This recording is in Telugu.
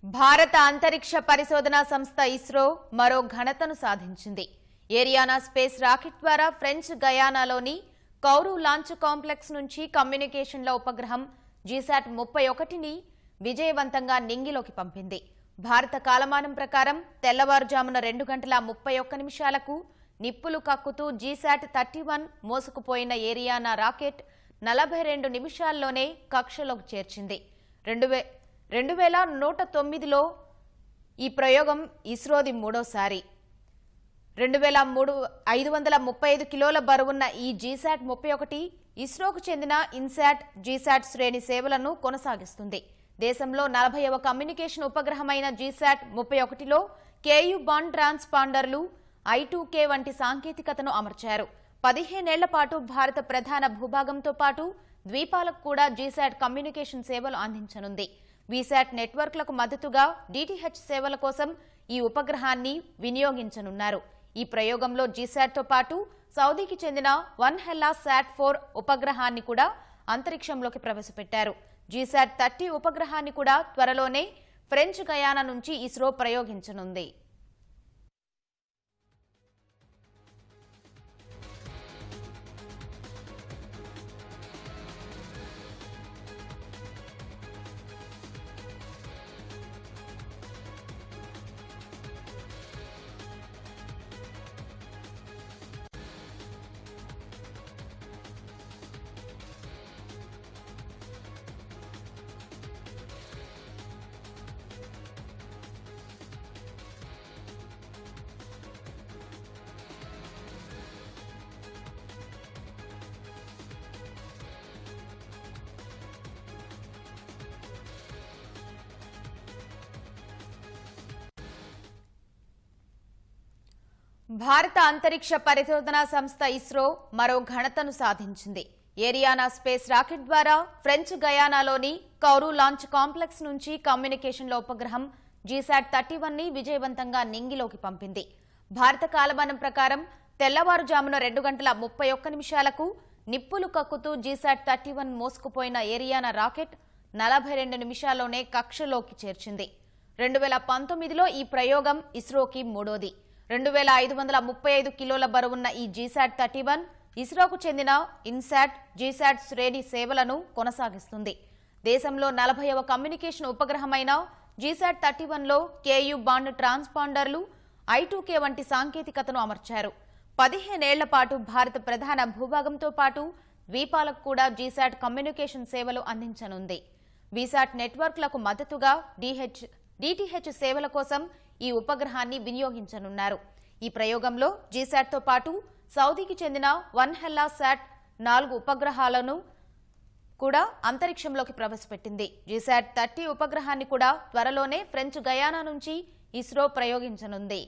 భారత అంతరిక్ష పరిశోధనా సంస్థ ఇస్రో మరో ఘనతను సాధించింది. ఏరియానా స్పేస్ రాకెట్ ద్వారా ఫ్రెంచ్ గయానాలోని కౌరు లాంచ్ కాంప్లెక్స్ నుంచి కమ్యూనికేషన్ల ఉపగ్రహం జీశాట్ 31ని విజయవంతంగా నింగిలోకి పంపింది. భారత కాలమానం ప్రకారం తెల్లవారుజామున 2:31 నిప్పులు కక్కుతూ జీశాట్ 31 మోసుకుపోయిన ఏరియానా రాకెట్ 42 నిమిషాల్లోనే కక్షలోకి చేర్చింది. 2109లో ఈ ప్రయోగం ఇస్రోది మూడోసారి. 535 కిలోల బరువున్న ఈ జీశాట్ 31 ఇస్రోకు చెందిన ఇన్సాట్ జీశాట్ శ్రేణి సేవలను కొనసాగిస్తుంది. దేశంలో 40వ కమ్యూనికేషన్ ఉపగ్రహమైన జీశాట్ 31లో కేయు బాండ్ ట్రాన్స్పాండర్లు I2K వంటి సాంకేతికతను అమర్చారు. 15 ఏళ్ల పాటు భారత ప్రధాన భూభాగంతో పాటు ద్వీపాలకు కూడా జీశాట్ కమ్యూనికేషన్ సేవలు అందించనుంది. వీసాట్ నెట్వర్క్లకు మద్దతుగా DTH సేవల కోసం ఈ ఉపగ్రహాన్ని వినియోగించనున్నారు. ఈ ప్రయోగంలో జీశాట్తో పాటు సౌదీకి చెందిన వన్హెల్లా SAT-4 ఉపగ్రహాన్ని కూడా అంతరిక్షంలోకి ప్రవేశపెట్టారు. జీశాట్ 30 ఉపగ్రహాన్ని కూడా త్వరలోనే ఫ్రెంచ్ గయానా నుంచి ఇస్రో ప్రయోగించనుంది. భారత అంతరిక్ష పరిశోధనా సంస్థ ఇస్రో మరో ఘనతను సాధించింది. ఏరియానా స్పేస్ రాకెట్ ద్వారా ఫ్రెంచ్ గయానాలోని కౌరు లాంచ్ కాంప్లెక్స్ నుంచి కమ్యూనికేషన్ల ఉపగ్రహం జీశాట్ 31ని విజయవంతంగా నింగిలోకి పంపింది. భారత కాలమానం ప్రకారం తెల్లవారుజామున 2:31 నిప్పులు కక్కుతూ జీశాట్ 31 మోసుకుపోయిన ఏరియానా రాకెట్ 42 నిమిషాల్లోనే కక్షలోకి చేర్చింది. 2019లో ఈ ప్రయోగం ఇస్రోకి మూడోది. 2535 కిలోల బరువున్న ఈ జీశాట్ 31 ఇస్రోకు చెందిన ఇన్సాట్ జీశాట్ శ్రేణి సేవలను కొనసాగిస్తుంది. దేశంలో 40వ కమ్యూనికేషన్ ఉపగ్రహమైన జీశాట్ 31లో కేయు బాండ్ ట్రాన్స్పాండర్లు I2K వంటి సాంకేతికతను అమర్చారు. 15 ఏళ్ల పాటు భారత ప్రధాన భూభాగంతో పాటు ద్వీపాలకు కూడా జీశాట్ కమ్యూనికేషన్ సేవలు అందించనుంది. వీసాట్ నెట్వర్క్లకు మద్దతుగా DTH సేవల కోసం ఈ ఉపగ్రహాన్ని వినియోగించనున్నారు. ఈ ప్రయోగంలో జీశాట్తో పాటు సౌదీకి చెందిన వన్హెల్లా SAT-4 ఉపగ్రహాలను కూడా అంతరిక్షంలోకి ప్రవేశపెట్టింది. జీశాట్ 30 ఉపగ్రహాన్ని కూడా త్వరలోనే ఫ్రెంచ్ గయానా నుంచి ఇస్రో ప్రయోగించనుంది.